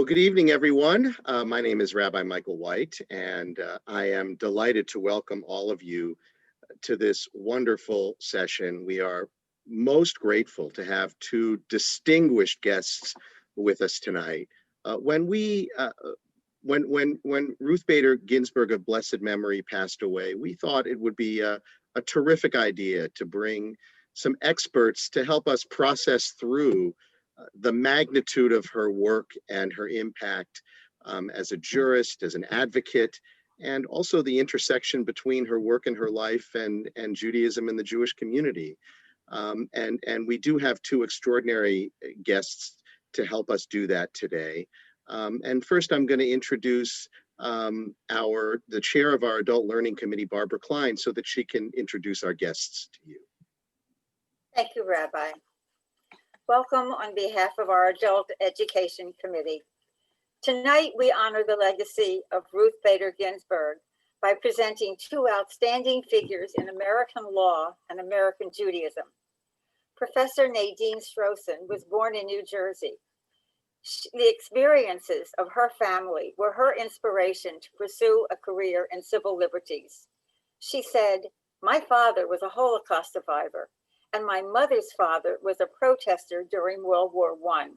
Well, good evening, everyone. My name is Rabbi Michael White, and I am delighted to welcome all of you to this wonderful session. We are most grateful to have two distinguished guests with us tonight. When Ruth Bader Ginsburg of blessed memory passed away, we thought it would be a terrific idea to bring some experts to help us process through the magnitude of her work and her impact as a jurist, as an advocate, and also the intersection between her work and her life and Judaism and the Jewish community. And we do have two extraordinary guests to help us do that today. And first, I'm going to introduce the chair of our Adult Learning Committee, Barbara Klein, so that she can introduce our guests to you. Thank you, Rabbi. Welcome on behalf of our Adult Education Committee. Tonight, we honor the legacy of Ruth Bader Ginsburg by presenting two outstanding figures in American law and American Judaism. Professor Nadine Strossen was born in New Jersey. The experiences of her family were her inspiration to pursue a career in civil liberties. She said, "My father was a Holocaust survivor, and my mother's father was a protester during World War I.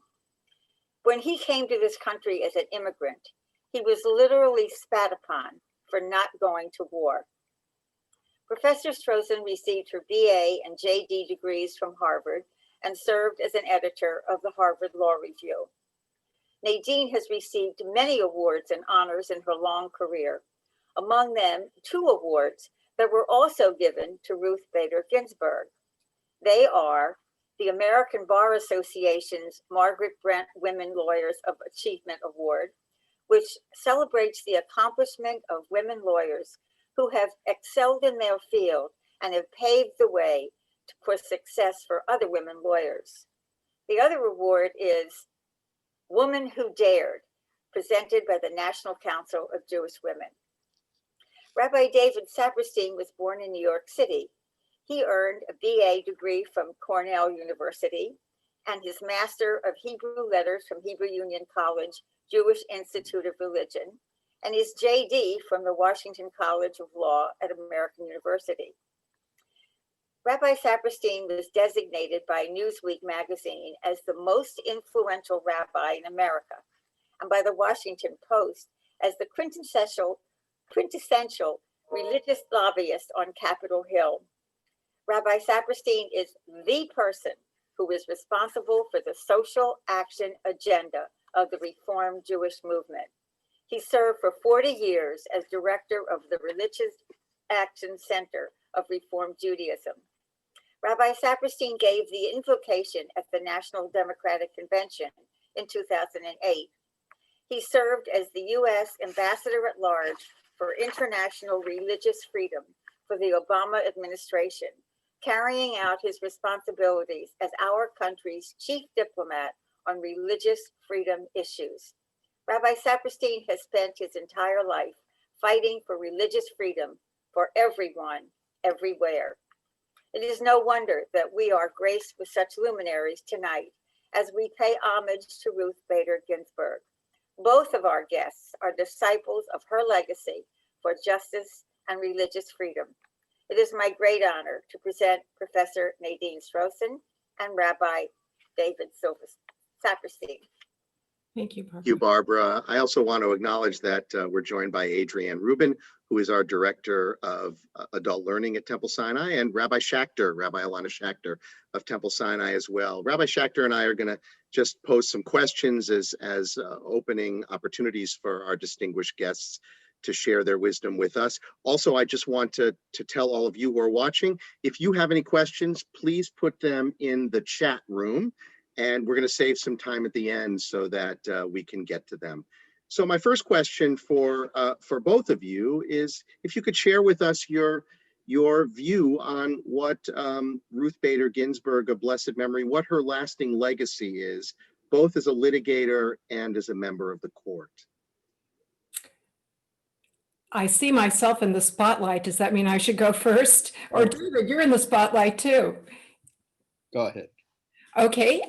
When he came to this country as an immigrant, he was literally spat upon for not going to war." Professor Strossen received her BA and JD degrees from Harvard and served as an editor of the Harvard Law Review. Nadine has received many awards and honors in her long career, among them 2 awards that were also given to Ruth Bader Ginsburg. They are the American Bar Association's Margaret Brent Women Lawyers of Achievement Award, which celebrates the accomplishment of women lawyers who have excelled in their field and have paved the way for success for other women lawyers. The other award is Woman Who Dared, presented by the National Council of Jewish Women. Rabbi David Saperstein was born in New York City. He earned a BA degree from Cornell University and his Master of Hebrew Letters from Hebrew Union College, Jewish Institute of Religion, and his JD from the Washington College of Law at American University. Rabbi Saperstein was designated by Newsweek magazine as the most influential rabbi in America, and by the Washington Post as the quintessential religious lobbyist on Capitol Hill. Rabbi Saperstein is the person who is responsible for the social action agenda of the Reformed Jewish movement. He served for 40 years as director of the Religious Action Center of Reformed Judaism. Rabbi Saperstein gave the invocation at the National Democratic Convention in 2008. He served as the U.S. Ambassador at Large for International Religious Freedom for the Obama administration, carrying out his responsibilities as our country's chief diplomat on religious freedom issues. Rabbi Saperstein has spent his entire life fighting for religious freedom for everyone, everywhere. It is no wonder that we are graced with such luminaries tonight as we pay homage to Ruth Bader Ginsburg. Both of our guests are disciples of her legacy for justice and religious freedom. It is my great honor to present Professor Nadine Strossen and Rabbi David Saperstein. Thank you, Barbara. Thank you, Barbara. I also want to acknowledge that we're joined by Adrienne Rubin, who is our Director of Adult Learning at Temple Sinai, and Rabbi Alana Schachter of Temple Sinai as well. Rabbi Schachter and I are going to just pose some questions as opening opportunities for our distinguished guests to share their wisdom with us. Also, I just want to tell all of you who are watching, if you have any questions, please put them in the chat room. And we're going to save some time at the end so that we can get to them. So my first question for both of you is if you could share with us your view on what Ruth Bader Ginsburg of blessed memory, what her lasting legacy is, both as a litigator and as a member of the court. I see myself in the spotlight. Does that mean I should go first? Or David, you're in the spotlight too. Go ahead. Okay.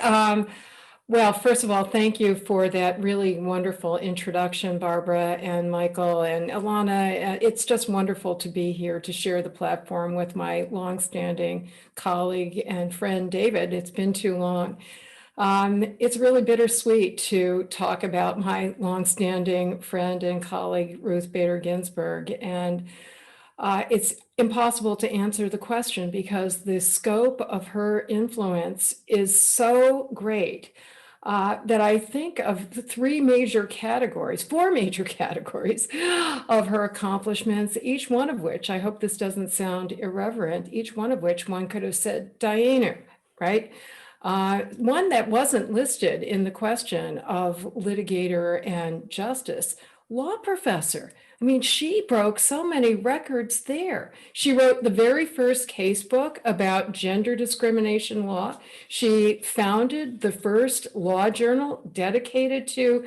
Well, first of all, thank you for that really wonderful introduction, Barbara and Michael and Ilana. It's just wonderful to be here to share the platform with my longstanding colleague and friend, David. It's been too long. It's really bittersweet to talk about my longstanding friend and colleague, Ruth Bader Ginsburg. And it's impossible to answer the question because the scope of her influence is so great that I think of the four major categories of her accomplishments, each one of which, I hope this doesn't sound irreverent, each one of which one could have said Diana, right? One that wasn't listed in the question of litigator and justice, law professor. I mean, she broke so many records there. She wrote the very first case book about gender discrimination law. She founded the first law journal dedicated to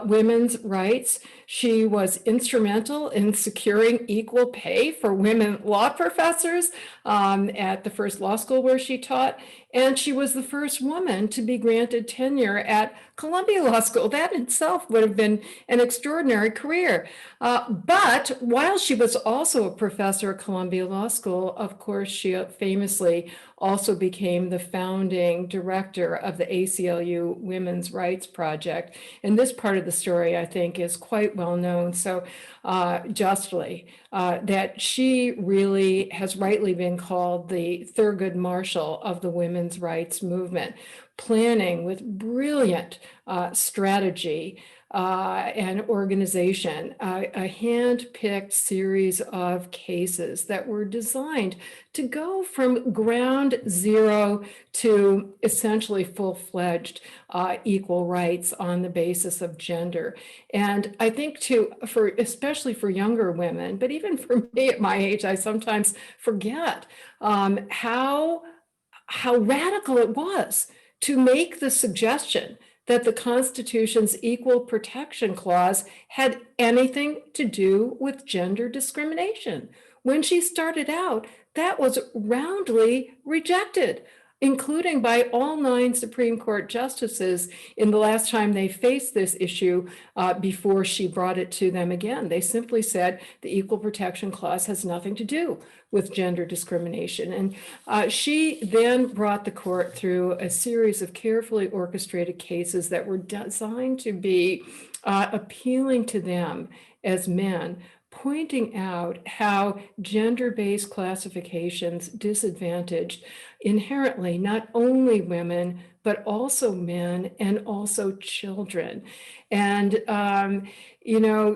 women's rights. She was instrumental in securing equal pay for women law professors at the first law school where she taught. And she was the first woman to be granted tenure at Columbia Law School. That itself would have been an extraordinary career. But while she was also a professor at Columbia Law School, of course, she famously also became the founding director of the ACLU Women's Rights Project. And this part of the story, I think, is quite well known. So justly, that she really has rightly been called the Thurgood Marshall of the women's rights movement, planning with brilliant strategy and organization, a hand-picked series of cases that were designed to go from ground zero to essentially full-fledged equal rights on the basis of gender. And I think especially for younger women, but even for me at my age, I sometimes forget how radical it was to make the suggestion that the Constitution's Equal Protection Clause had anything to do with gender discrimination. When she started out, that was roundly rejected, including by all 9 Supreme Court justices in the last time they faced this issue before she brought it to them again. They simply said the Equal Protection Clause has nothing to do with gender discrimination. And she then brought the court through a series of carefully orchestrated cases that were designed to be appealing to them as men, pointing out how gender-based classifications disadvantaged inherently not only women, but also men and also children. And,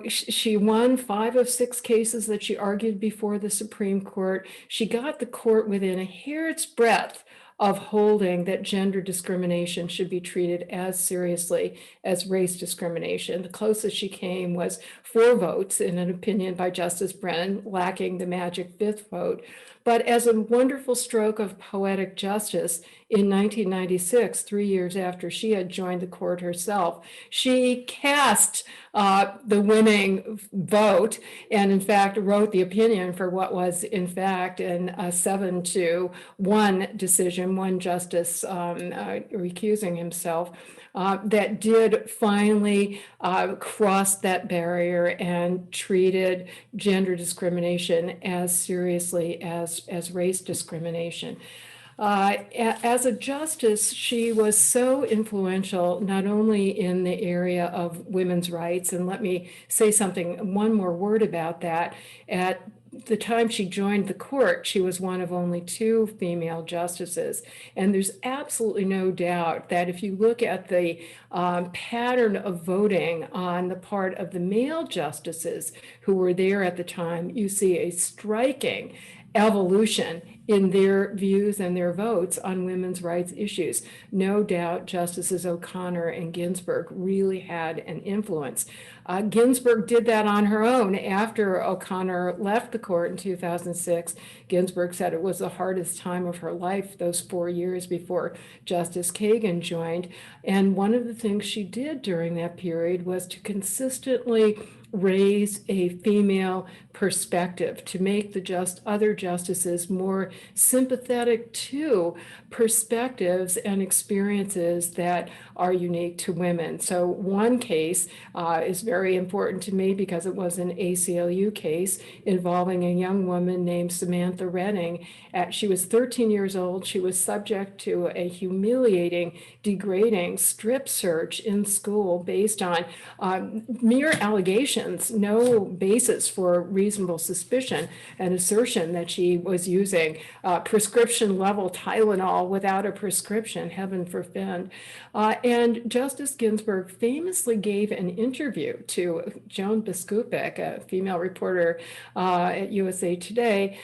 she won 5 of 6 cases that she argued before the Supreme Court. She got the court within a hair's breadth of holding that gender discrimination should be treated as seriously as race discrimination. The closest she came was 4 votes in an opinion by Justice Brennan, lacking the magic 5th vote. But as a wonderful stroke of poetic justice, in 1996, 3 years after she had joined the court herself, she cast the winning vote and in fact wrote the opinion for what was in fact a 7-1 decision, one justice recusing himself, that did finally cross that barrier and treated gender discrimination as seriously as race discrimination. As a justice, she was so influential, not only in the area of women's rights, and let me say one more word about that. At the time she joined the court, she was one of only 2 female justices. And there's absolutely no doubt that if you look at the pattern of voting on the part of the male justices who were there at the time, you see a striking evolution in their views and their votes on women's rights issues. No doubt Justices O'Connor and Ginsburg really had an influence. Ginsburg did that on her own. After O'Connor left the court in 2006, Ginsburg said it was the hardest time of her life, those 4 years before Justice Kagan joined. And one of the things she did during that period was to consistently raise a female perspective, to make the other justices more more sympathetic to perspectives and experiences that are unique to women. So one case is very important to me because it was an ACLU case involving a young woman named Samantha Redding. She was 13 years old. She was subject to a humiliating, degrading strip search in school based on mere allegations, no basis for reasonable suspicion, an assertion that she was using prescription level Tylenol without a prescription, heaven forbid. And Justice Ginsburg famously gave an interview to Joan Biskupik, a female reporter at USA Today,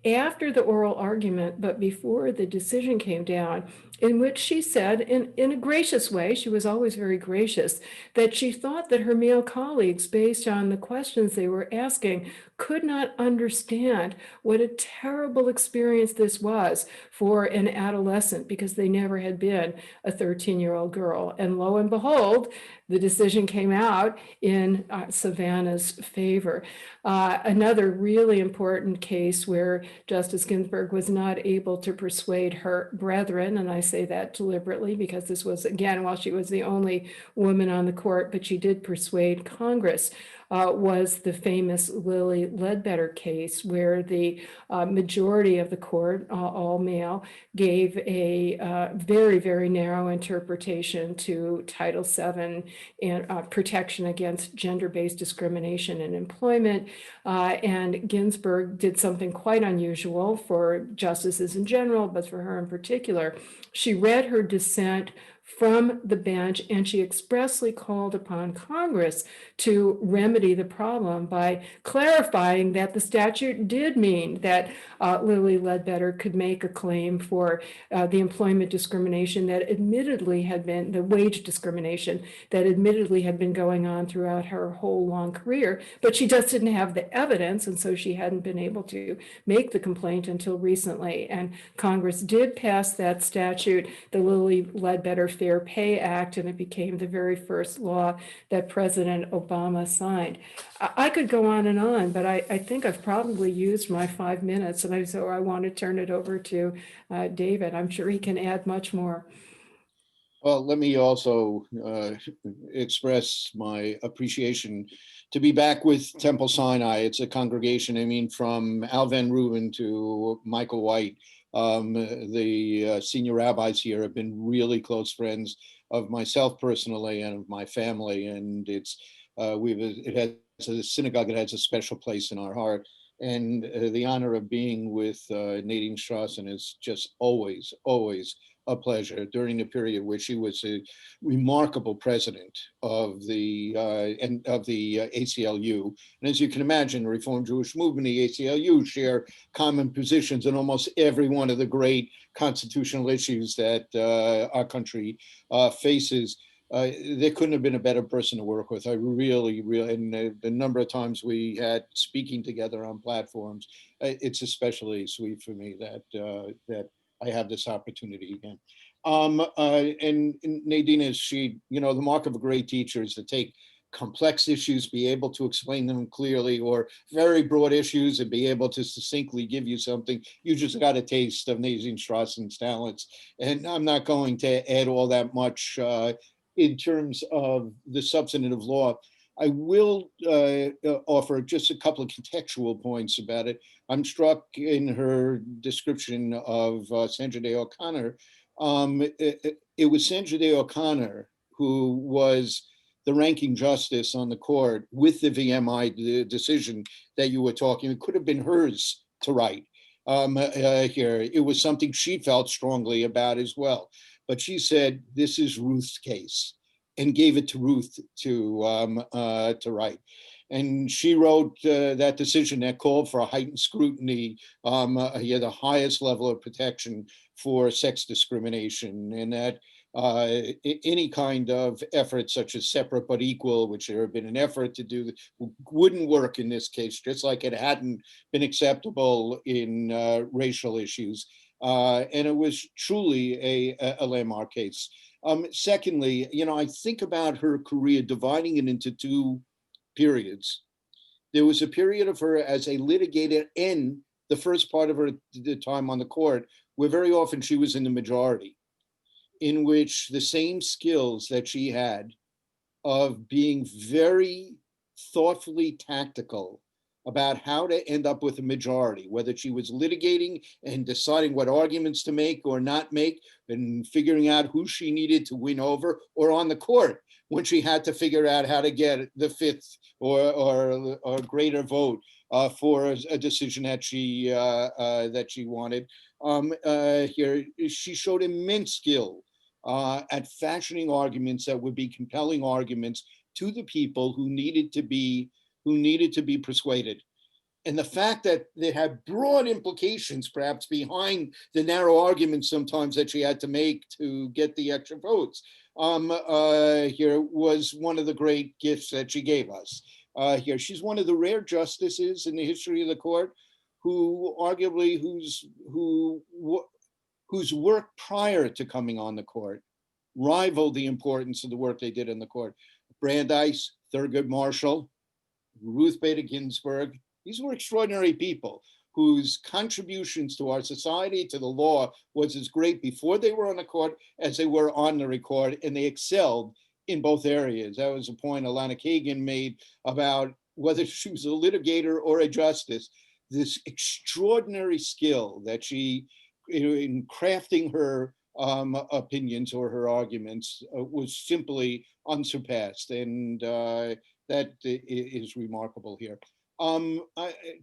after the oral argument, but before the decision came down, in which she said, in a gracious way, she was always very gracious, that she thought that her male colleagues, based on the questions they were asking, could not understand what a terrible experience this was for an adolescent because they never had been a 13-year-old girl. And lo and behold, the decision came out in Savannah's favor. Another really important case where Justice Ginsburg was not able to persuade her brethren, and I say that deliberately because this was, again, while she was the only woman on the court, but she did persuade Congress, was the famous Lilly Ledbetter case, where the majority of the court, all male, gave a very, very narrow interpretation to Title VII and protection against gender-based discrimination in employment. And Ginsburg did something quite unusual for justices in general, but for her in particular. She read her dissent from the bench, and she expressly called upon Congress to remedy the problem by clarifying that the statute did mean that Lilly Ledbetter could make a claim for the employment discrimination that admittedly had been, the wage discrimination that admittedly had been going on throughout her whole long career, but she just didn't have the evidence, and so she hadn't been able to make the complaint until recently. And Congress did pass that statute, the Lilly Ledbetter Fair Pay Act, and it became the very first law that President Obama signed. I could go on, but I think I've probably used my 5 minutes, and so I want to turn it over to David. I'm sure he can add much more. Well, let me also express my appreciation to be back with Temple Sinai. It's a congregation, I mean, from Al Van Ruben to Michael White. The senior rabbis here have been really close friends of myself personally and of my family, and it has a synagogue. It has a special place in our heart, and the honor of being with Nadine Strossen is just always a pleasure during the period where she was a remarkable president of the ACLU. And as you can imagine, the Reformed Jewish Movement, the ACLU share common positions on almost every one of the great constitutional issues that our country faces. There couldn't have been a better person to work with. I really, and the number of times we had speaking together on platforms, it's especially sweet for me that I have this opportunity again. And Nadine is the mark of a great teacher is to take complex issues, be able to explain them clearly, or very broad issues and be able to succinctly give you something. You just got a taste of Nadine Strossen's talents. And I'm not going to add all that much in terms of the substantive law. I will offer just a couple of contextual points about it. I'm struck in her description of Sandra Day O'Connor. It was Sandra Day O'Connor who was the ranking justice on the court with the VMI decision that you were talking. It could have been hers to write here. It was something she felt strongly about as well. But she said, this is Ruth's case, and gave it to Ruth to write. And she wrote that decision that called for a heightened scrutiny, the highest level of protection for sex discrimination, and that any kind of effort such as separate but equal, which there had been an effort to do, wouldn't work in this case, just like it hadn't been acceptable in racial issues. And it was truly a landmark case. Secondly, I think about her career, dividing it into two periods. There was a period of her as a litigator and the first part of her the time on the court, where very often she was in the majority, in which the same skills that she had of being very thoughtfully tactical about how to end up with a majority, whether she was litigating and deciding what arguments to make or not make, and figuring out who she needed to win over, or on the court when she had to figure out how to get the fifth or greater vote for a decision that she wanted. Here, she showed immense skill at fashioning arguments that would be compelling arguments to the people who needed to be persuaded. And the fact that they had broad implications, perhaps behind the narrow arguments sometimes that she had to make to get the extra votes, here was one of the great gifts that she gave us. Here, she's one of the rare justices in the history of the court who arguably whose work prior to coming on the court rivaled the importance of the work they did in the court. Brandeis, Thurgood Marshall, Ruth Bader Ginsburg, these were extraordinary people whose contributions to our society, to the law, was as great before they were on the court as they were on the record, and they excelled in both areas. That was a point Alana Kagan made about whether she was a litigator or a justice. This extraordinary skill that she, in crafting her opinions or her arguments, was simply unsurpassed, and that is remarkable here.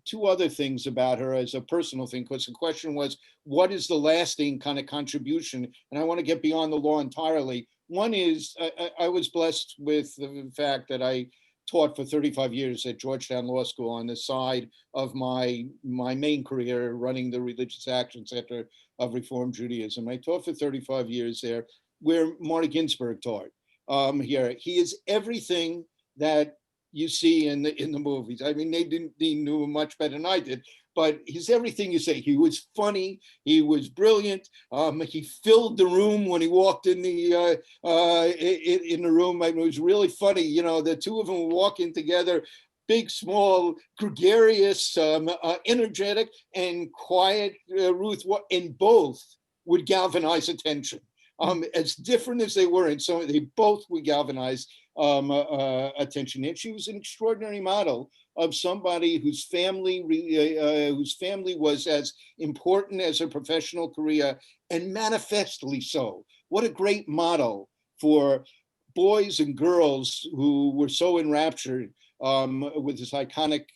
Two other things about her as a personal thing, because the question was, what is the lasting kind of contribution? And I want to get beyond the law entirely. One is, I was blessed with the fact that I taught for 35 years at Georgetown Law School on the side of my main career, running the Religious Action Center of Reform Judaism. I taught for 35 years there, where Marty Ginsburg taught. Here, he is everything that you see in the movies. I mean, they knew him much better than I did, but he's everything you say. He was funny, he was brilliant. He filled the room when he walked in the room. I mean, it was really funny. You know, the two of them were walking together, big, small, gregarious, energetic, and quiet. Ruth, and both would galvanize attention. As different as they were, and so they both would galvanize attention. And she was an extraordinary model of somebody whose family was as important as her professional career, and manifestly so. What a great model for boys and girls who were so enraptured with this iconic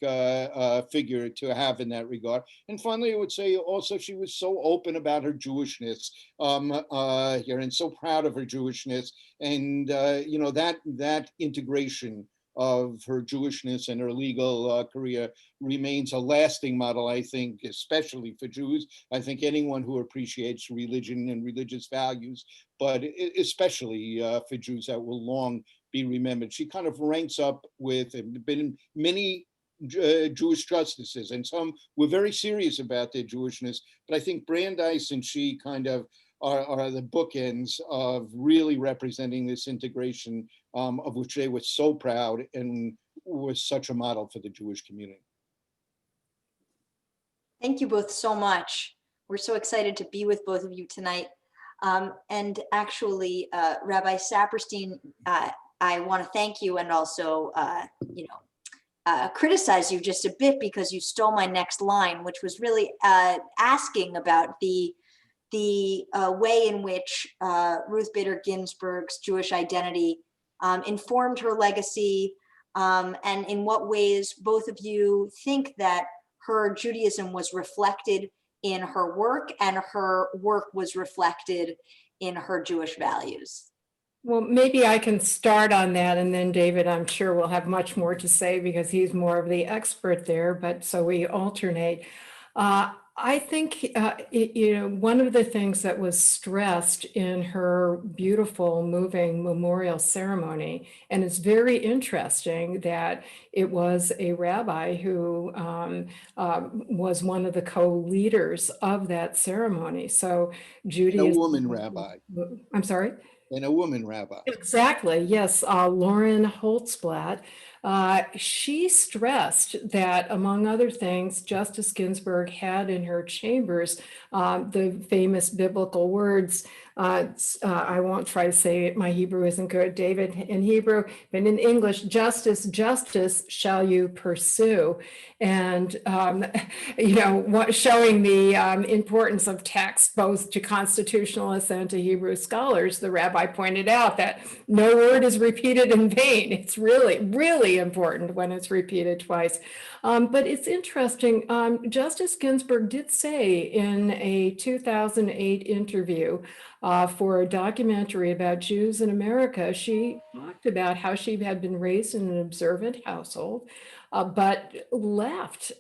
figure to have in that regard. And finally, I would say also she was so open about her Jewishness here, and so proud of her Jewishness, and you know, that integration of her Jewishness and her legal career remains a lasting model, I think, especially for Jews. I think anyone who appreciates religion and religious values, but especially for Jews, that will long be remembered. She kind of ranks up with, been many Jewish justices, and some were very serious about their Jewishness, but I think Brandeis and she kind of are the bookends of really representing this integration of which they were so proud and was such a model for the Jewish community. Thank you both so much. We're so excited to be with both of you tonight. And actually, Rabbi Saperstein, I want to thank you, and also, criticize you just a bit, because you stole my next line, which was really asking about the way in which Ruth Bader Ginsburg's Jewish identity informed her legacy, and in what ways both of you think that her Judaism was reflected in her work, and her work was reflected in her Jewish values. Well, maybe I can start on that, and then David, I'm sure, will have much more to say because he's more of the expert there, but so we alternate. I think, one of the things that was stressed in her beautiful, moving memorial ceremony, and it's very interesting that it was a rabbi who was one of the co-leaders of that ceremony. So And a Judaism. woman rabbi. I'm sorry? And a woman rabbi. Exactly, yes. Lauren Holtzblatt, she stressed that, among other things, Justice Ginsburg had in her chambers the famous biblical words. I won't try to say it. My Hebrew isn't good, David, in Hebrew, but in English, justice, justice shall you pursue. And, showing the importance of text both to constitutionalists and to Hebrew scholars, the rabbi pointed out that no word is repeated in vain. It's really, really important when it's repeated twice. But it's interesting. Justice Ginsburg did say in a 2008 interview for a documentary about Jews in America, she talked about how she had been raised in an observant household, but left,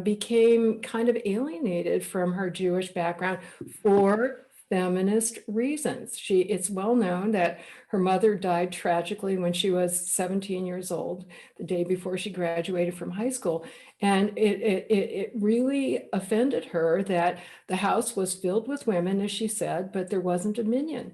became kind of alienated from her Jewish background for feminist reasons. It's well known that her mother died tragically when she was 17 years old, the day before she graduated from high school. And it really offended her that the house was filled with women, as she said, but there wasn't a minyan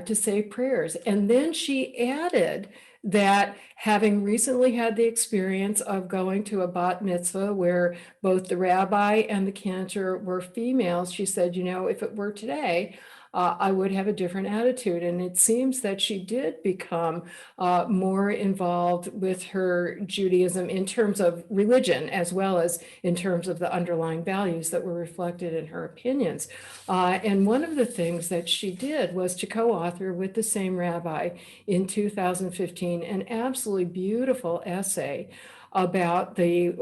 to say prayers. And then she added that, having recently had the experience of going to a bat mitzvah where both the rabbi and the cantor were females, she said, if it were today, I would have a different attitude. And it seems that she did become more involved with her Judaism in terms of religion, as well as in terms of the underlying values that were reflected in her opinions. And one of the things that she did was to co-author with the same rabbi in 2015 an absolutely beautiful essay about the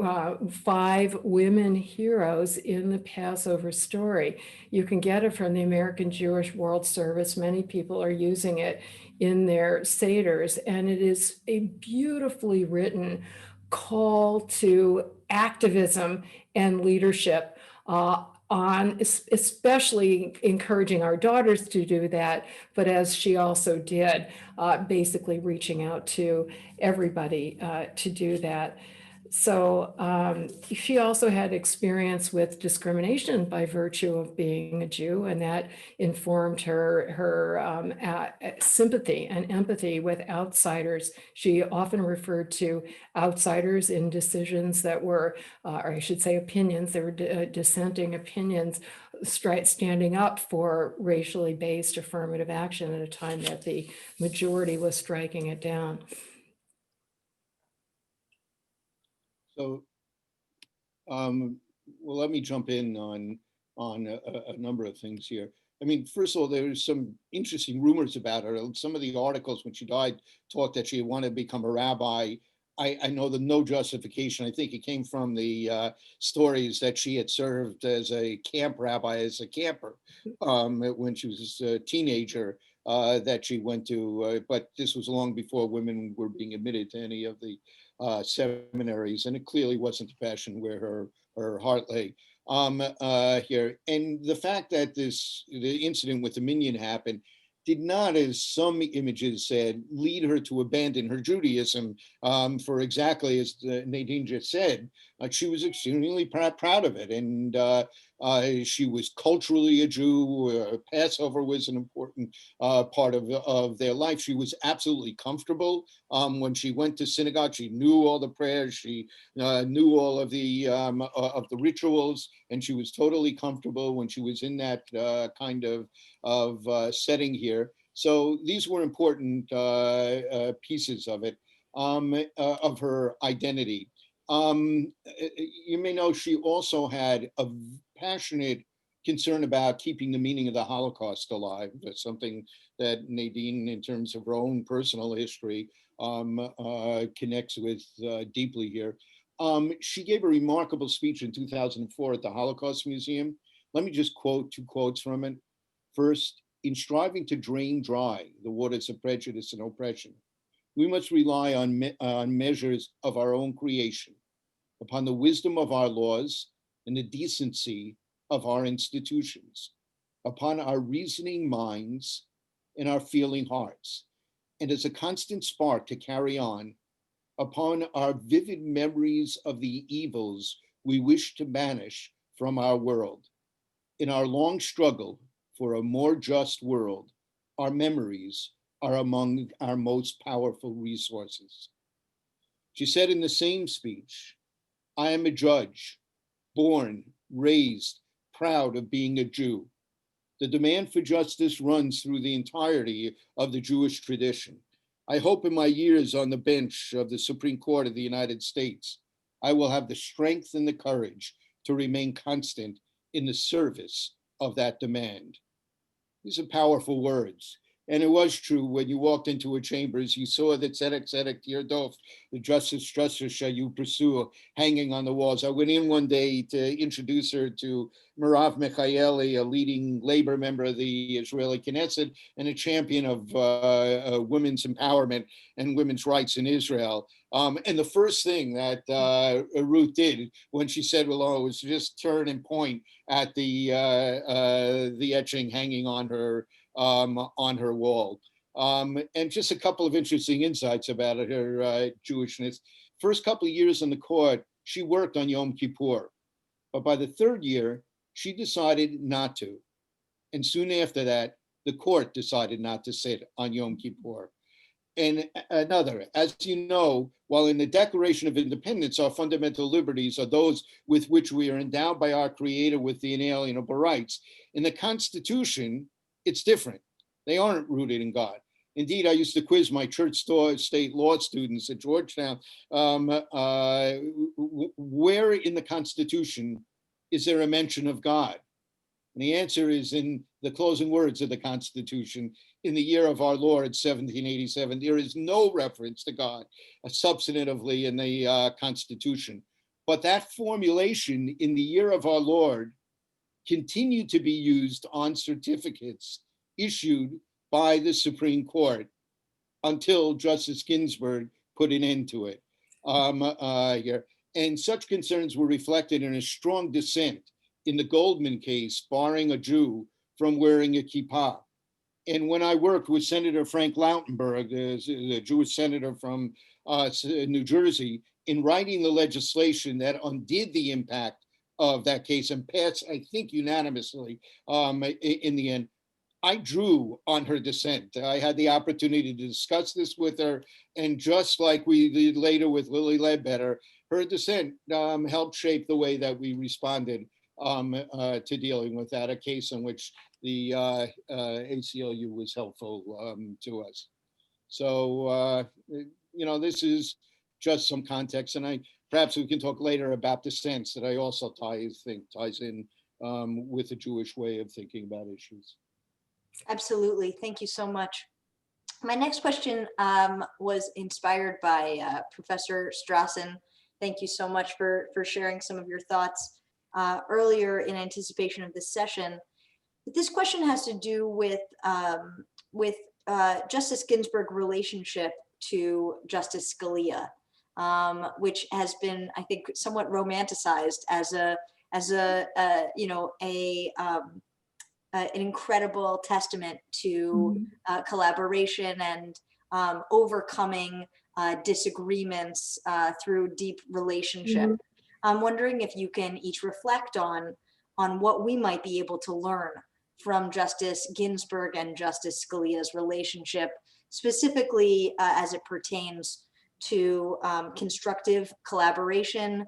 5 women heroes in the Passover story. You can get it from the American Jewish World Service. Many people are using it in their seders, and it is a beautifully written call to activism and leadership, on especially encouraging our daughters to do that, but as she also did, basically reaching out to everybody to do that. So she also had experience with discrimination by virtue of being a Jew, and that informed her sympathy and empathy with outsiders. She often referred to outsiders in decisions that were, or I should say opinions, they were dissenting opinions, standing up for racially based affirmative action at a time that the majority was striking it down. So, well, let me jump in on a number of things here. I mean, first of all, there's some interesting rumors about her. Some of the articles when she died talked that she wanted to become a rabbi. I know the no justification. I think it came from the stories that she had served as a camp rabbi, as a camper, when she was a teenager, that she went to. But this was long before women were being admitted to any of the seminaries, and it clearly wasn't the passion where her heart lay here. And the fact that the incident with the minyan happened did not, as some images said, lead her to abandon her Judaism, for exactly as Nadine just said. She was extremely proud of it, and she was culturally a Jew. Passover was an important part of their life. She was absolutely comfortable when she went to synagogue. She knew all the prayers. She knew all of the rituals, and she was totally comfortable when she was in that kind of setting here. So these were important pieces of it, of her identity. You may know she also had a passionate concern about keeping the meaning of the Holocaust alive. That's something that Nadine, in terms of her own personal history, connects with deeply here. She gave a remarkable speech in 2004 at the Holocaust Museum. Let me just quote 2 quotes from it. First, in striving to drain dry the waters of prejudice and oppression, we must rely on measures of our own creation, upon the wisdom of our laws and the decency of our institutions, upon our reasoning minds and our feeling hearts, and as a constant spark to carry on upon our vivid memories of the evils we wish to banish from our world. In our long struggle for a more just world, our memories are among our most powerful resources. She said in the same speech, I am a judge, born, raised, proud of being a Jew. The demand for justice runs through the entirety of the Jewish tradition. I hope in my years on the bench of the Supreme Court of the United States, I will have the strength and the courage to remain constant in the service of that demand. These are powerful words. And it was true when you walked into her chambers, you saw the tzedek tzedek tirdof, the justice shall you pursue, hanging on the walls. I went in one day to introduce her to Merav Michaeli, a leading labor member of the Israeli Knesset and a champion of women's empowerment and women's rights in Israel. And the first thing that Ruth did when she said hello was just turn and point at the etching hanging on her wall. And just a couple of interesting insights about her Jewishness. First couple of years in the court, she worked on Yom Kippur. But by the third year, she decided not to. And soon after that, the court decided not to sit on Yom Kippur. And another, as you know, while in the Declaration of Independence, our fundamental liberties are those with which we are endowed by our Creator with the inalienable rights. In the Constitution, it's different. They aren't rooted in God. Indeed, I used to quiz my church state law students at Georgetown, where in the Constitution is there a mention of God? And the answer is in the closing words of the Constitution, in the year of our Lord, 1787, there is no reference to God substantively in the Constitution. But that formulation, in the year of our Lord, continued to be used on certificates issued by the Supreme Court until Justice Ginsburg put an end to it here. And such concerns were reflected in a strong dissent in the Goldman case, barring a Jew from wearing a kippah. And when I worked with Senator Frank Lautenberg, the Jewish senator from New Jersey, in writing the legislation that undid the impact of that case and passed, I think, unanimously in the end, I drew on her dissent. I had the opportunity to discuss this with her, and just like we did later with Lily Ledbetter, her dissent helped shape the way that we responded to dealing with that, a case in which the ACLU was helpful to us. So, this is just some context, and perhaps we can talk later about dissents that I also think ties in with the Jewish way of thinking about issues. Absolutely. Thank you so much. My next question was inspired by Professor Strossen. Thank you so much for sharing some of your thoughts earlier in anticipation of this session. But this question has to do with Justice Ginsburg's relationship to Justice Scalia, which has been, I think, somewhat romanticized as an incredible testament to collaboration and overcoming disagreements through deep relationship. I'm wondering if you can each reflect on what we might be able to learn from Justice Ginsburg and Justice Scalia's relationship, specifically as it pertains to constructive collaboration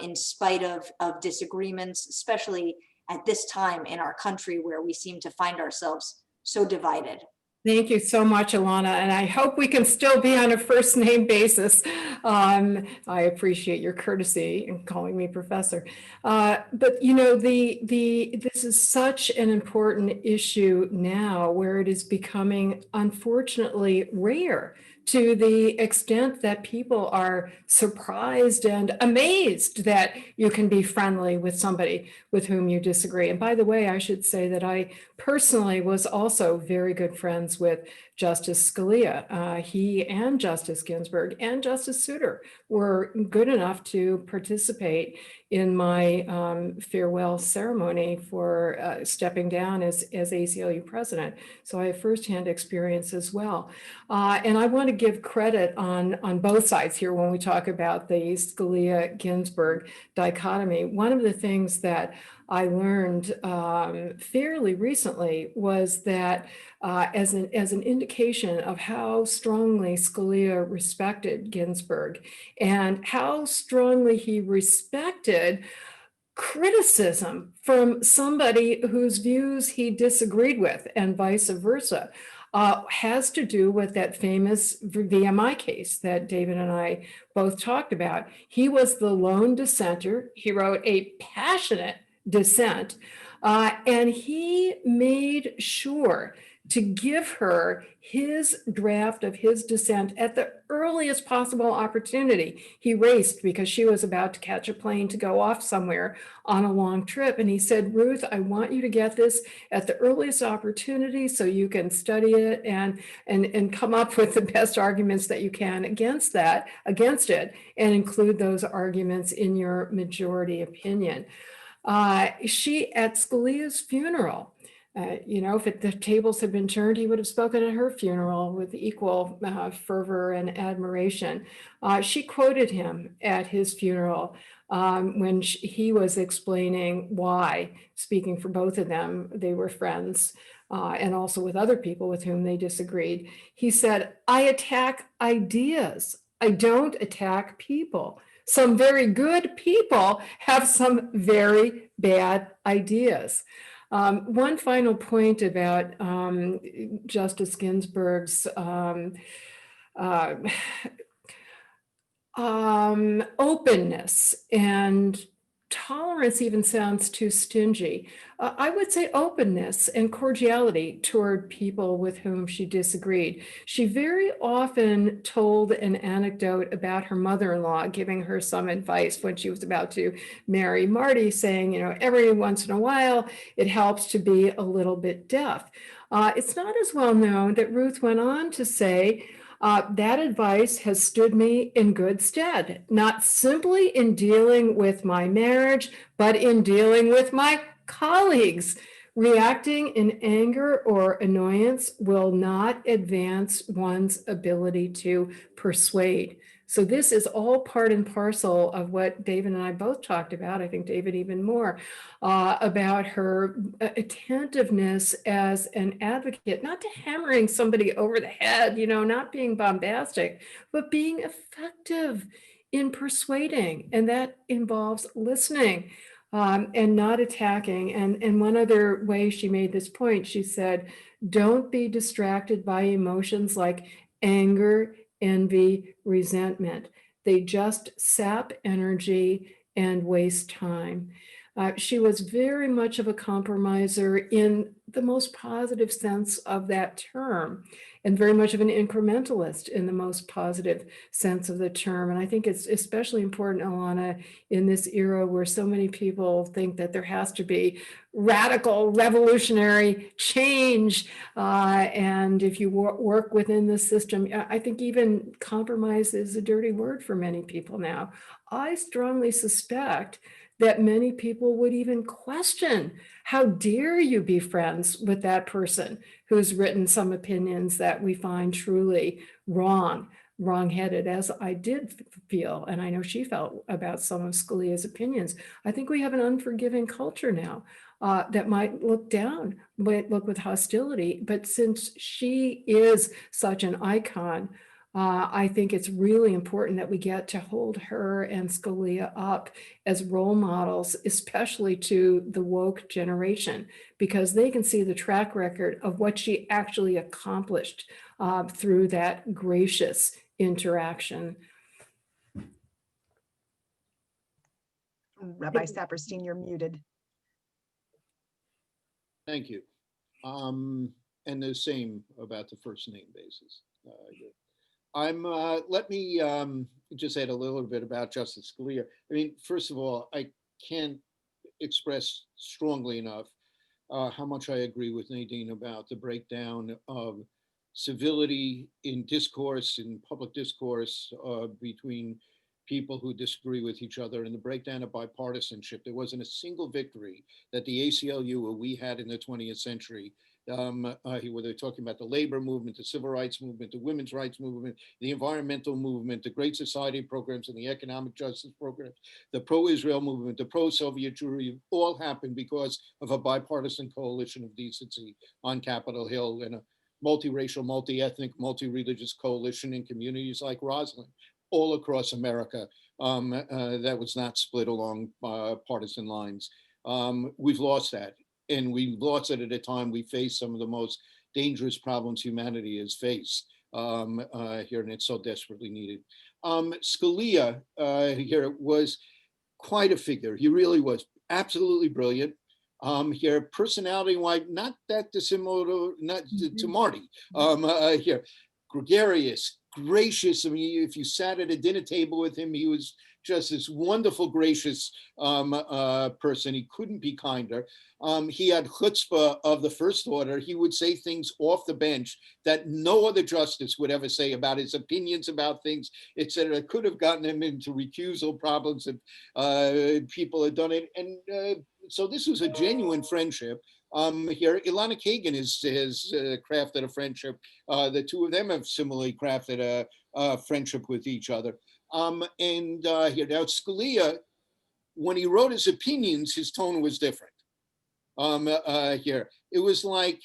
in spite of disagreements, especially at this time in our country where we seem to find ourselves so divided. Thank you so much, Ilana, and I hope we can still be on a first name basis. I appreciate your courtesy in calling me professor. But this is such an important issue now, where it is becoming, unfortunately, rare, to the extent that people are surprised and amazed that you can be friendly with somebody with whom you disagree. And by the way, I should say that I personally was also very good friends with Justice Scalia. He and Justice Ginsburg and Justice Souter were good enough to participate in my farewell ceremony for stepping down as ACLU president. So I have firsthand experience as well. And I want to give credit on both sides here when we talk about the Scalia-Ginsburg dichotomy. One of the things that I learned fairly recently was that as an indication of how strongly Scalia respected Ginsburg and how strongly he respected criticism from somebody whose views he disagreed with and vice versa, has to do with that famous VMI case that David and I both talked about. He was the lone dissenter. He wrote a passionate dissent, and he made sure to give her his draft of his dissent at the earliest possible opportunity. He raced because she was about to catch a plane to go off somewhere on a long trip. And he said, Ruth, I want you to get this at the earliest opportunity so you can study it and come up with the best arguments that you can against it, and include those arguments in your majority opinion. She, at Scalia's funeral, if the tables had been turned, he would have spoken at her funeral with equal fervor and admiration. She quoted him at his funeral when he was explaining why, speaking for both of them, they were friends, and also with other people with whom they disagreed. He said, I attack ideas. I don't attack people. Some very good people have some very bad ideas. One final point about Justice Ginsburg's openness, and tolerance even sounds too stingy. I would say openness and cordiality toward people with whom she disagreed. She very often told an anecdote about her mother-in-law giving her some advice when she was about to marry Marty, saying, every once in a while, it helps to be a little bit deaf. It's not as well known that Ruth went on to say, that advice has stood me in good stead, not simply in dealing with my marriage, but in dealing with my colleagues. Reacting in anger or annoyance will not advance one's ability to persuade. So this is all part and parcel of what David and I both talked about, I think David even more, about her attentiveness as an advocate, not to hammering somebody over the head, not being bombastic, but being effective in persuading. And that involves listening and not attacking. And one other way she made this point, she said, don't be distracted by emotions like anger, envy, resentment. They just sap energy and waste time. She was very much of a compromiser in the most positive sense of that term, and very much of an incrementalist in the most positive sense of the term. And I think it's especially important, Alana, in this era where so many people think that there has to be radical, revolutionary change. And if you work within the system, I think even compromise is a dirty word for many people now. I strongly suspect that many people would even question, how dare you be friends with that person who's written some opinions that we find truly wrong-headed, as I did feel, and I know she felt about some of Scalia's opinions. I think we have an unforgiving culture now that might look with hostility, but since she is such an icon, I think it's really important that we get to hold her and Scalia up as role models, especially to the woke generation, because they can see the track record of what she actually accomplished through that gracious interaction. Rabbi Saperstein, you're muted. Thank you. And the same about the first name basis. Let me just add a little bit about Justice Scalia. I mean, first of all, I can't express strongly enough how much I agree with Nadine about the breakdown of civility in discourse, in public discourse between people who disagree with each other and the breakdown of bipartisanship. There wasn't a single victory that the ACLU or we had in the 20th century. Where they're talking about the labor movement, the civil rights movement, the women's rights movement, the environmental movement, the Great Society programs and the economic justice programs, the pro-Israel movement, the pro-Soviet Jewry, all happened because of a bipartisan coalition of decency on Capitol Hill and a multiracial, multi-ethnic, multi-religious coalition in communities like Roslyn, all across America, that was not split along partisan lines. We've lost that. And we lost it at a time we face some of the most dangerous problems humanity has faced here, and it's so desperately needed. Scalia here was quite a figure. He really was absolutely brilliant. Here, personality-wise, not that dissimilar to Marty. Here, gregarious, gracious. I mean, if you sat at a dinner table with him, he was just this wonderful, gracious person. He couldn't be kinder. He had chutzpah of the first order. He would say things off the bench that no other justice would ever say about his opinions about things, etc. Could have gotten him into recusal problems if people had done it. And so this was a genuine friendship. Here, Ilana Kagan has crafted a friendship. The two of them have similarly crafted a friendship with each other. Here now, Scalia, when he wrote his opinions, his tone was different. Here, it was like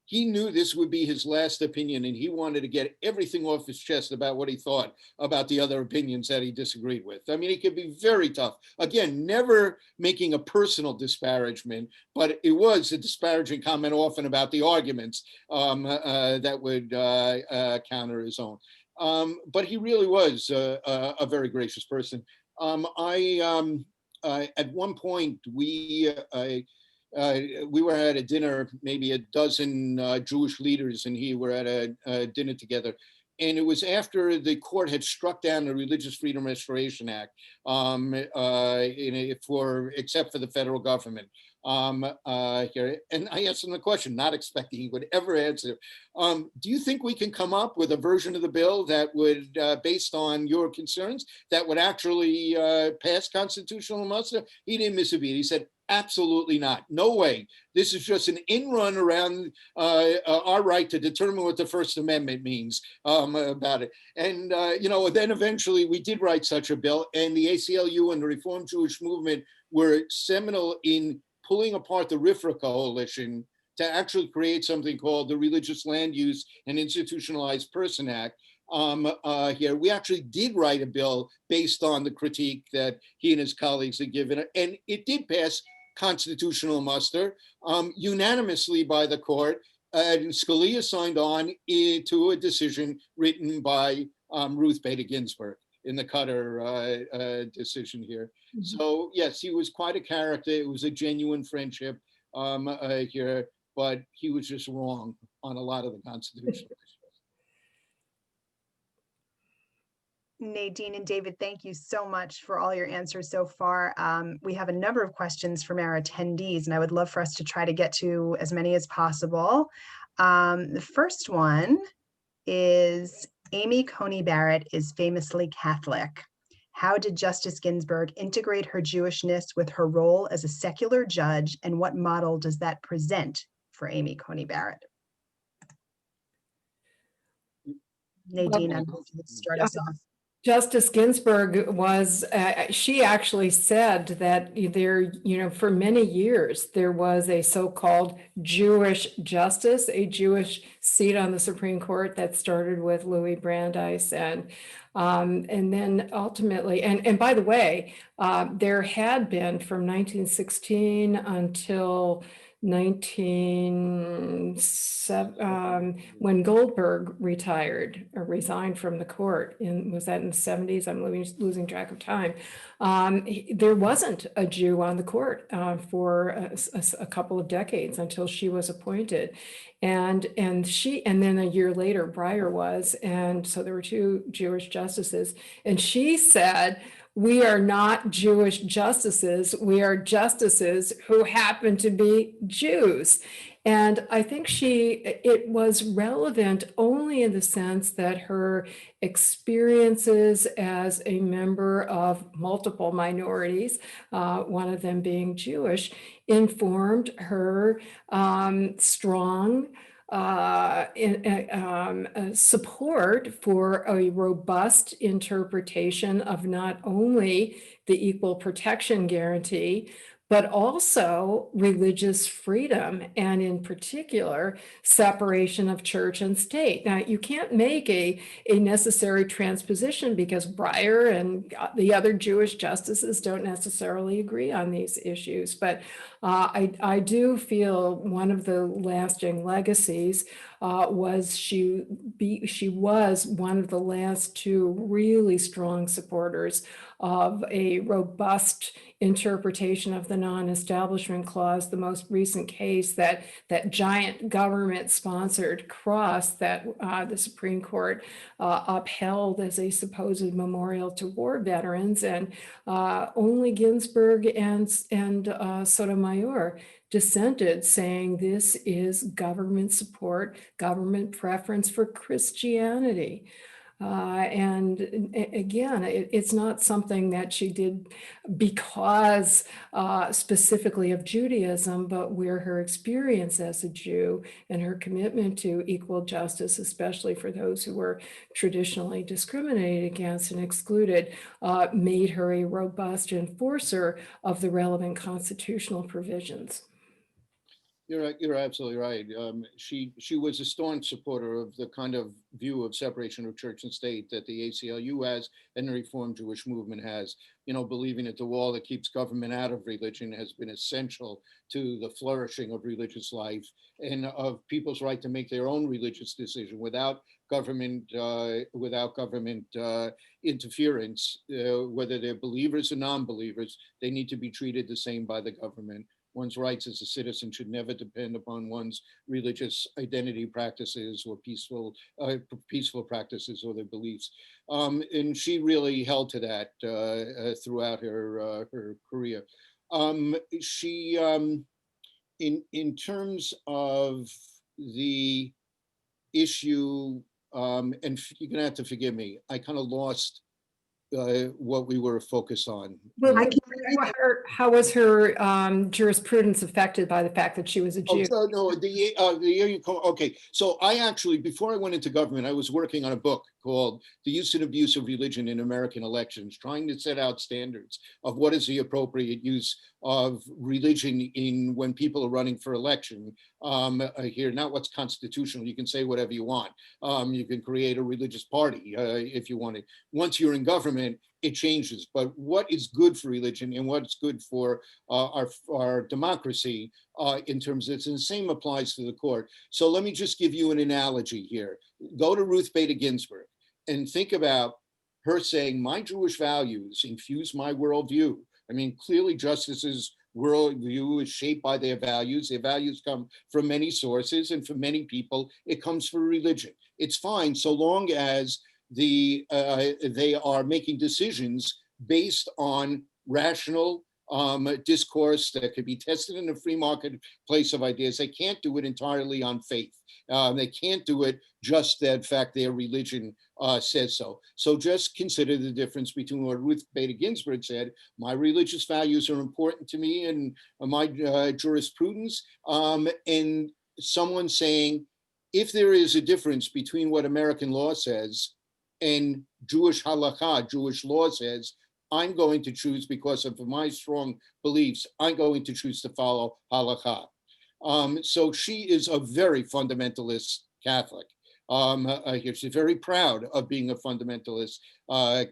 he knew this would be his last opinion, and he wanted to get everything off his chest about what he thought about the other opinions that he disagreed with. I mean, it could be very tough. Again, never making a personal disparagement, but it was a disparaging comment often about the arguments that would counter his own. But he really was a very gracious person. At one point, we were at a dinner, maybe a dozen Jewish leaders and he were at a dinner together. And it was after the court had struck down the Religious Freedom Restoration Act, except for the federal government. Here, and I asked him the question, not expecting he would ever answer. Do you think we can come up with a version of the bill that would, based on your concerns, that would actually pass constitutional muster? He didn't miss a beat. He said, absolutely not. No way. This is just an in-run around our right to determine what the First Amendment means about it. And, then eventually we did write such a bill, and the ACLU and the Reformed Jewish Movement were seminal in pulling apart the RFRA coalition to actually create something called the Religious Land Use and Institutionalized Person Act. Here, we actually did write a bill based on the critique that he and his colleagues had given, and it did pass constitutional muster unanimously by the court. And Scalia signed on to a decision written by Ruth Bader Ginsburg in the Cutter decision here. Mm-hmm. So yes, he was quite a character. It was a genuine friendship here, but he was just wrong on a lot of the constitutional issues. Nadine and David, thank you so much for all your answers so far. We have a number of questions from our attendees, and I would love for us to try to get to as many as possible. The first one is, Amy Coney Barrett is famously Catholic. How did Justice Ginsburg integrate her Jewishness with her role as a secular judge, and what model does that present for Amy Coney Barrett? Nadine, I'm going to start us off. Justice Ginsburg was, she actually said that there, for many years, there was a so-called Jewish justice, a Jewish seat on the Supreme Court that started with Louis Brandeis. And then ultimately, and by the way, there had been from 1916 until when Goldberg retired or resigned from the court, was that in the 70s? I'm losing track of time. There wasn't a Jew on the court for a couple of decades until she was appointed. And then a year later, Breyer was, and so there were two Jewish justices. And she said, we are not Jewish justices. We are justices who happen to be Jews. And I think it was relevant only in the sense that her experiences as a member of multiple minorities, one of them being Jewish, informed her strong support for a robust interpretation of not only the equal protection guarantee, but also religious freedom, and in particular, separation of church and state. Now, you can't make a necessary transposition because Breyer and the other Jewish justices don't necessarily agree on these issues. But I do feel one of the lasting legacies was she was one of the last two really strong supporters of a robust interpretation of the non-establishment clause. The most recent case, that giant government-sponsored cross that the Supreme Court upheld as a supposed memorial to war veterans, and only Ginsburg and Sotomayor dissented, saying this is government support, government preference for Christianity. And again, it's not something that she did because specifically of Judaism, but where her experience as a Jew and her commitment to equal justice, especially for those who were traditionally discriminated against and excluded, made her a robust enforcer of the relevant constitutional provisions. You're absolutely right. She was a staunch supporter of the kind of view of separation of church and state that the ACLU has and the Reformed Jewish movement has. You know, believing that the wall that keeps government out of religion has been essential to the flourishing of religious life and of people's right to make their own religious decision without government interference. Whether they're believers or non-believers, they need to be treated the same by the government. One's rights as a citizen should never depend upon one's religious identity practices or peaceful practices or their beliefs. And she really held to that throughout her career. In terms of the issue, and you're gonna have to forgive me, I kind of lost what we were focused on. Well, how was her jurisprudence affected by the fact that she was a Jew? Oh, so no, the year you call, okay. So I actually, before I went into government, I was working on a book called The Use and Abuse of Religion in American Elections, trying to set out standards of what is the appropriate use of religion in when people are running for election. Here, not what's constitutional. You can say whatever you want. You can create a religious party if you want it. Once you're in government, it changes. But what is good for religion and what's good for our democracy in terms of, and the same applies to the court. So let me just give you an analogy here. Go to Ruth Bader Ginsburg and think about her saying, my Jewish values infuse my worldview. I mean, clearly justices' worldview is shaped by their values. Their values come from many sources, and for many people, it comes from religion. It's fine so long as they are making decisions based on rational discourse that could be tested in a free marketplace of ideas. They can't do it entirely on faith. They can't do it just that fact their religion says so. So just consider the difference between what Ruth Bader Ginsburg said, my religious values are important to me and my jurisprudence, and someone saying, if there is a difference between what American law says and Jewish halakha, Jewish law says, I'm going to choose, because of my strong beliefs, I'm going to choose to follow halakha. So she is a very fundamentalist Catholic. She's very proud of being a fundamentalist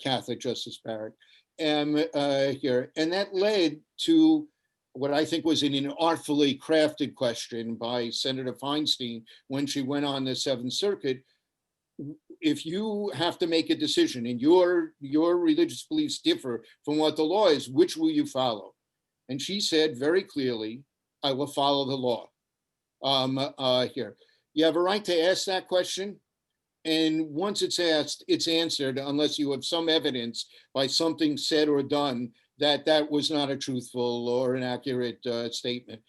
Catholic, Justice Barrett. And that led to what I think was an artfully crafted question by Senator Feinstein when she went on the Seventh Circuit. If you have to make a decision and your religious beliefs differ from what the law is, which will you follow? And she said very clearly, I will follow the law. Here, you have a right to ask that question. And once it's asked, it's answered unless you have some evidence by something said or done that that was not a truthful or an accurate statement.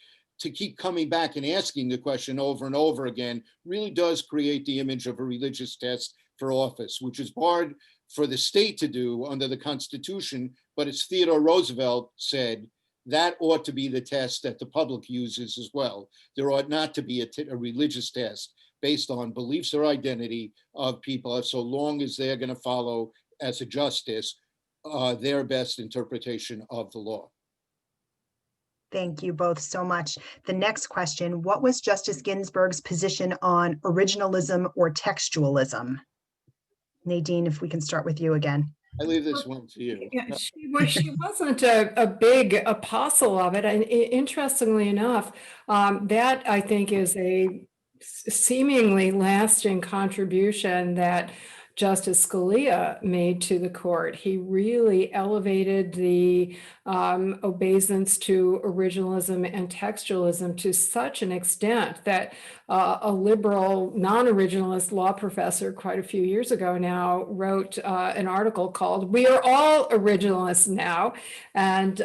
to keep coming back and asking the question over and over again really does create the image of a religious test for office, which is hard for the state to do under the Constitution. But as Theodore Roosevelt said, that ought to be the test that the public uses as well. There ought not to be a religious test based on beliefs or identity of people, so long as they're going to follow as a justice their best interpretation of the law. Thank you both so much. The next question, what was Justice Ginsburg's position on originalism or textualism? Nadine, if we can start with you again. I leave this one to you. Yeah, she wasn't a big apostle of it. And interestingly enough, that I think is a seemingly lasting contribution that Justice Scalia made to the court. He really elevated the obeisance to originalism and textualism to such an extent that a liberal, non-originalist law professor quite a few years ago now wrote an article called "We Are All Originalists Now," and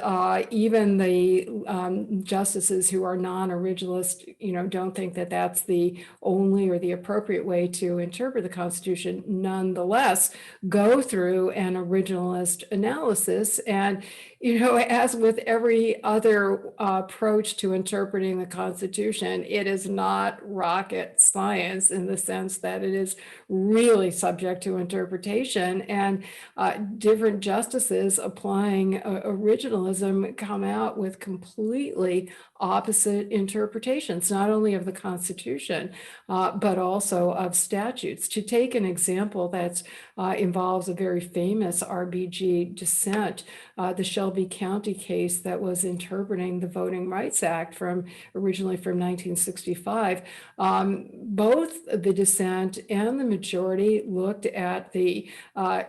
even the justices who are non-originalist, don't think that that's the only or the appropriate way to interpret the Constitution. Nonetheless, go through an originalist analysis, and as with every other approach to interpreting the Constitution, it is not rocket science in the sense that it is really subject to interpretation, and different justices applying originalism come out with completely opposite interpretations, not only of the Constitution, but also of statutes. To take an example that involves a very famous RBG dissent, the Shelby County case that was interpreting the Voting Rights Act originally from 1965, both the dissent and the majority looked at the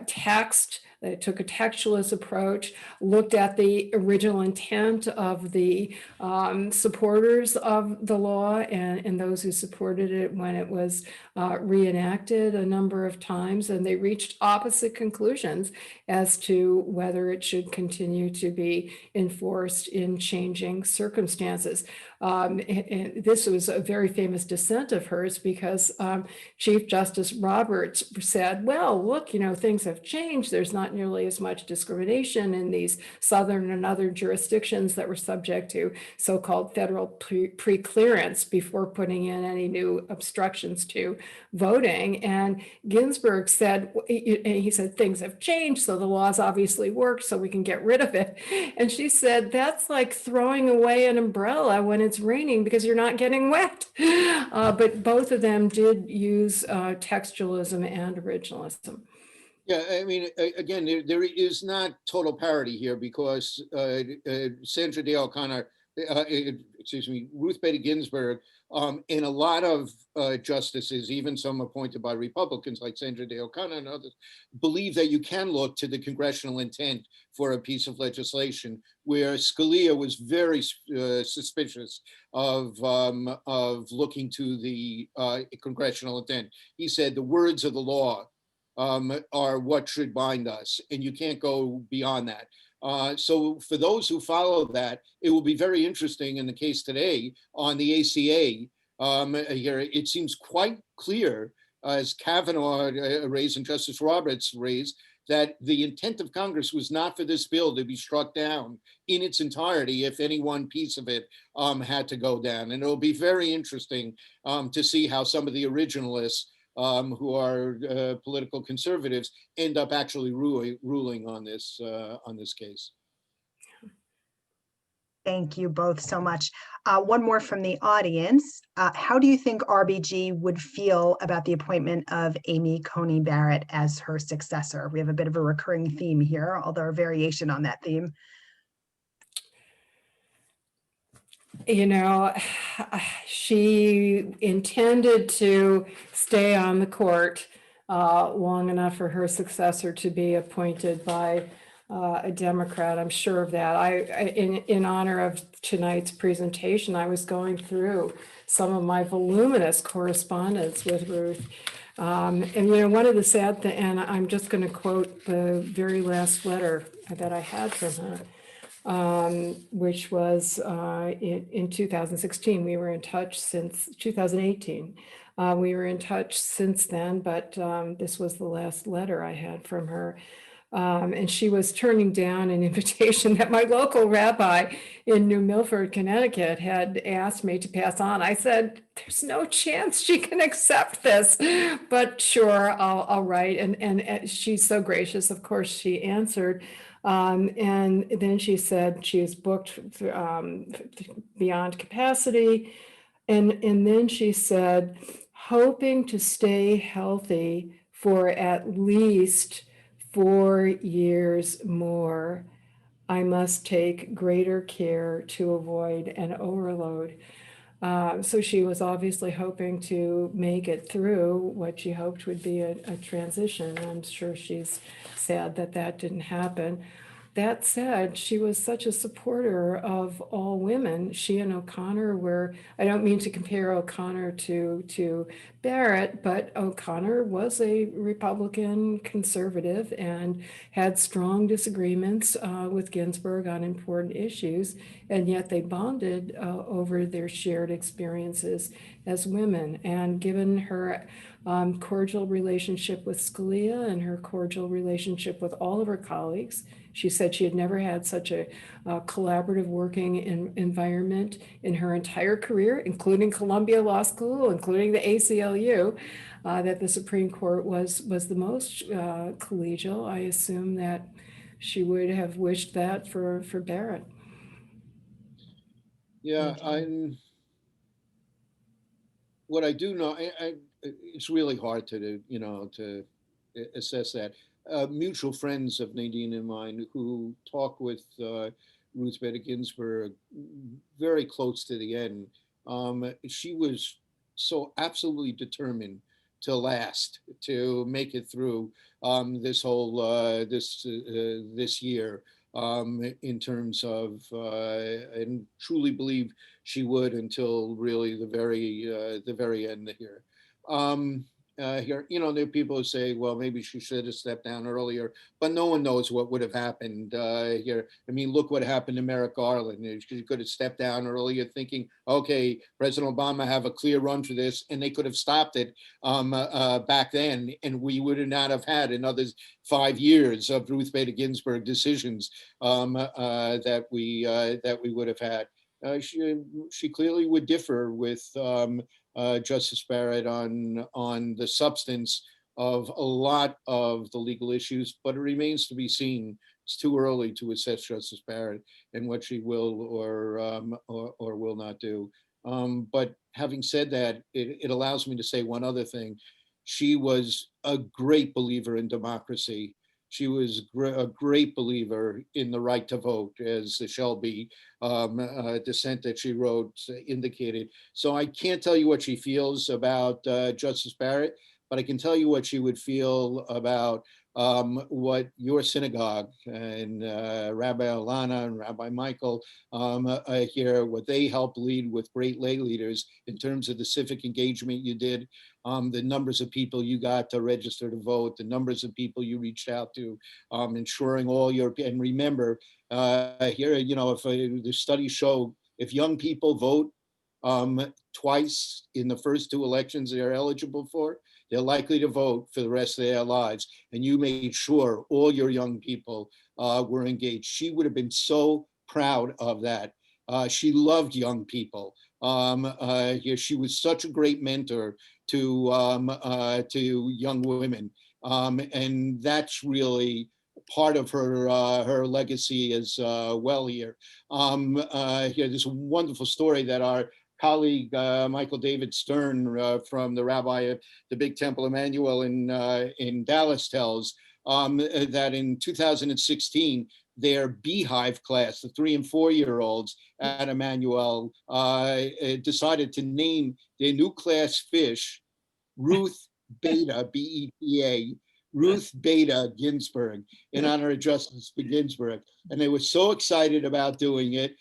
text. They took a textualist approach, looked at the original intent of the supporters of the law and those who supported it when it was reenacted a number of times, and they reached opposite conclusions as to whether it should continue to be enforced in changing circumstances. And this was a very famous dissent of hers because Chief Justice Roberts said, well, look, things have changed. There's not nearly as much discrimination in these southern and other jurisdictions that were subject to so-called federal pre-clearance before putting in any new obstructions to voting. And Ginsburg said, he said, things have changed, so the laws obviously work, so we can get rid of it. And she said, that's like throwing away an umbrella when it's raining because you're not getting wet. But both of them did use textualism and originalism. Yeah, I mean, again, there is not total parity here because Sandra Day O'Connor, Ruth Bader Ginsburg, and a lot of justices, even some appointed by Republicans like Sandra Day O'Connor and others, believe that you can look to the congressional intent for a piece of legislation, where Scalia was very suspicious of looking to the congressional intent. He said the words of the law are what should bind us, and you can't go beyond that. So for those who follow that, it will be very interesting in the case today on the ACA. Here, it seems quite clear, as Kavanaugh raised and Justice Roberts raised, that the intent of Congress was not for this bill to be struck down in its entirety if any one piece of it had to go down. And it'll be very interesting to see how some of the originalists who are political conservatives end up actually ruling on this case. Thank you both so much. One more from the audience. How do you think RBG would feel about the appointment of Amy Coney Barrett as her successor? We have a bit of a recurring theme here, although a variation on that theme. She intended to stay on the court long enough for her successor to be appointed by a Democrat. I'm sure of that. In honor of tonight's presentation, I was going through some of my voluminous correspondence with Ruth. And one of the sad things, and I'm just going to quote the very last letter that I had from her. which was in 2016. We were in touch since 2018. We were in touch since then, but this was the last letter I had from her. And she was turning down an invitation that my local rabbi in New Milford, Connecticut had asked me to pass on. I said, there's no chance she can accept this, but sure, I'll write. And she's so gracious, of course, she answered. And then she said she was booked beyond capacity. And then she said, hoping to stay healthy for at least 4 years more, I must take greater care to avoid an overload. So she was obviously hoping to make it through what she hoped would be a transition. I'm sure she's sad that that didn't happen. That said, she was such a supporter of all women. She and O'Connor were, I don't mean to compare O'Connor to Barrett, but O'Connor was a Republican conservative and had strong disagreements with Ginsburg on important issues, and yet they bonded over their shared experiences as women. And given her cordial relationship with Scalia and her cordial relationship with all of her colleagues, she said she had never had such a collaborative working environment in her entire career, including Columbia Law School, including the ACLU, that the Supreme Court was the most collegial. I assume that she would have wished that for Barrett. Yeah, what I do know, it's really hard to, to assess that. Mutual friends of Nadine and mine who talk with Ruth Bader Ginsburg very close to the end. She was so absolutely determined to last, to make it through this whole this year. In terms of, and truly believe she would until really the very end here. Here, there are people who say, well, maybe she should have stepped down earlier, but no one knows what would have happened here. I mean, look what happened to Merrick Garland. She could have stepped down earlier thinking, okay, President Obama have a clear run for this, and they could have stopped it back then, and we would not have had another 5 years of Ruth Bader Ginsburg decisions that we would have had. She clearly would differ with Justice Barrett on the substance of a lot of the legal issues, but it remains to be seen. It's too early to assess Justice Barrett and what she will or will not do. But having said that, it allows me to say one other thing. She was a great believer in democracy. She was a great believer in the right to vote, as the Shelby dissent that she wrote indicated. So I can't tell you what she feels about Justice Barrett, but I can tell you what she would feel about what your synagogue and Rabbi Alana and Rabbi Michael here, what they helped lead with great lay leaders in terms of the civic engagement you did, the numbers of people you got to register to vote, the numbers of people you reached out to, ensuring all your, and remember here, if the studies show if young people vote twice in the first 2 elections they're eligible for, they're likely to vote for the rest of their lives. And you made sure all your young people were engaged. She would have been so proud of that. She loved young people. She was such a great mentor to young women. And that's really part of her legacy as well here. Here, there's a wonderful story that our colleague Michael David Stern from the rabbi at the Big Temple Emmanuel in Dallas tells that in 2016, their Beehive class, the 3 and 4 year olds at Emmanuel, decided to name their new class fish Ruth Beta, B-E-T-A, Ruth Bader Ginsburg, in honor of Justice Ginsburg. And they were so excited about doing it.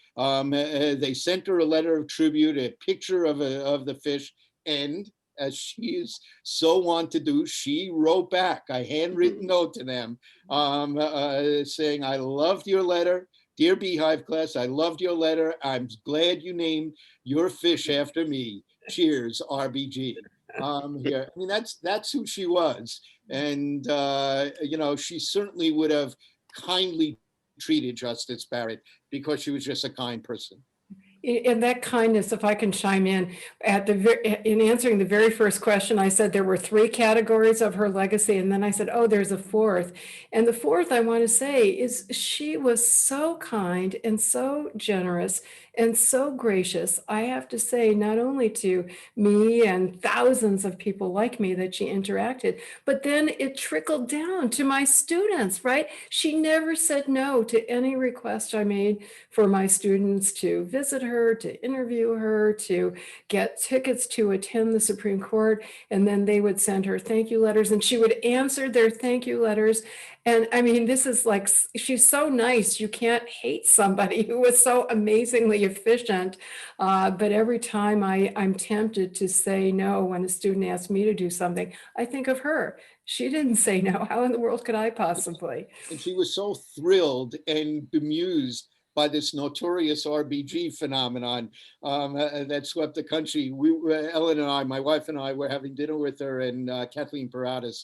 They sent her a letter of tribute, a picture of the fish, and as she is so wont to do, she wrote back a handwritten note to them saying, I loved your letter. Dear Beehive class, I loved your letter. I'm glad you named your fish after me. Cheers, RBG. Here, I mean, that's who she was. And, you know, she certainly would have kindly treated Justice Barrett because she was just a kind person. And that kindness, if I can chime in, in answering the very first question, I said there were 3 categories of her legacy, and then I said, oh, there's a 4th. And the 4th, I want to say, is she was so kind and so generous and so gracious. I have to say, not only to me and thousands of people like me that she interacted, but then it trickled down to my students, right? She never said no to any request I made for my students to visit her, to interview her, to get tickets to attend the Supreme Court. And then they would send her thank you letters and she would answer their thank you letters. And I mean, this is like, she's so nice. You can't hate somebody who was so amazingly efficient. But every time I'm tempted to say no when a student asks me to do something, I think of her. She didn't say no. How in the world could I possibly? And she was so thrilled and bemused by this notorious RBG phenomenon that swept the country. Ellen and I, my wife and I, were having dinner with her and Kathleen Paradas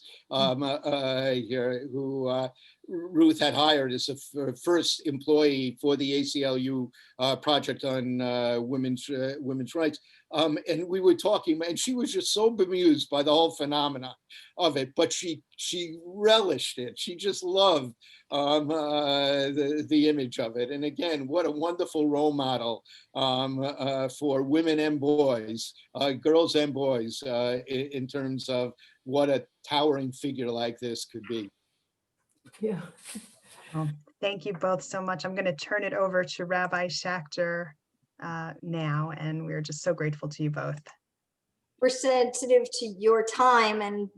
here, who Ruth had hired as a first employee for the ACLU project on women's rights. And we were talking, and she was just so bemused by the whole phenomenon of it, but she relished it. She just loved the image of it. And again, what a wonderful role model for women and boys, girls and boys, in terms of what a towering figure like this could be. Yeah. Well, thank you both so much. I'm going to turn it over to Rabbi Schachter now, and we're just so grateful to you both. We're sensitive to your time, and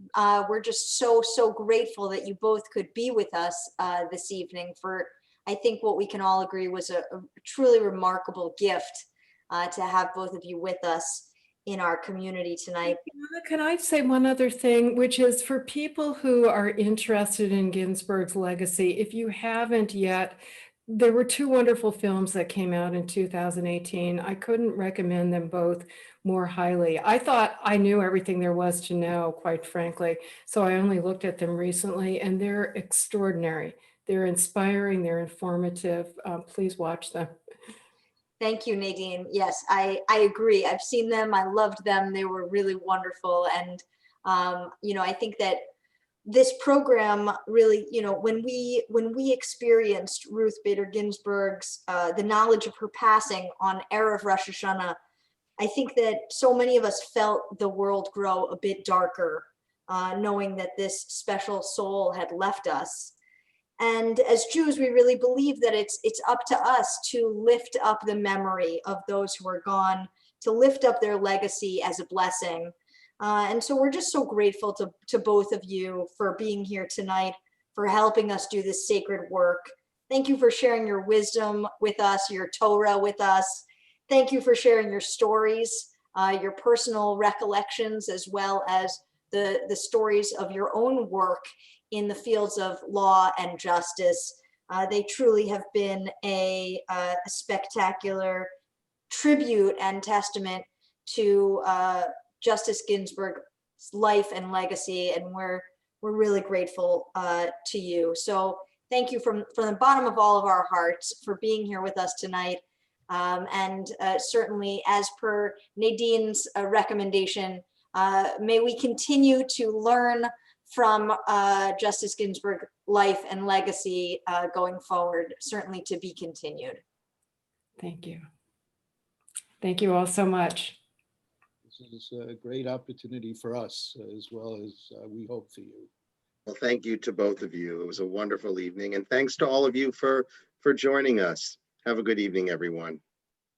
we're just so grateful that you both could be with us this evening for, I think, what we can all agree was a truly remarkable gift to have both of you with us in our community tonight. Can I say one other thing, which is for people who are interested in Ginsburg's legacy, if you haven't yet, there were 2 wonderful films that came out in 2018. I couldn't recommend them both more highly. I thought I knew everything there was to know, quite frankly, so I only looked at them recently, and they're extraordinary. They're inspiring, they're informative. Please watch them. Thank you, Nadine. Yes, I agree. I've seen them. I loved them. They were really wonderful. And, you know, I think that this program really, you know, when we experienced Ruth Bader Ginsburg's, the knowledge of her passing on Erev Rosh Hashanah, I think that so many of us felt the world grow a bit darker, knowing that this special soul had left us. And as Jews, we really believe that it's up to us to lift up the memory of those who are gone, to lift up their legacy as a blessing. And so we're just so grateful to both of you for being here tonight, for helping us do this sacred work. Thank you for sharing your wisdom with us, your Torah with us. Thank you for sharing your stories, your personal recollections, as well as the stories of your own work in the fields of law and justice. They truly have been a spectacular tribute and testament to Justice Ginsburg's life and legacy, and we're really grateful to you. So thank you from the bottom of all of our hearts for being here with us tonight. And certainly, as per Nadine's recommendation, may we continue to learn from Justice Ginsburg's life and legacy going forward, certainly to be continued. Thank you. Thank you all so much. This is a great opportunity for us, as well as we hope for you. Well, thank you to both of you. It was a wonderful evening, and thanks to all of you for joining us. Have a good evening, everyone.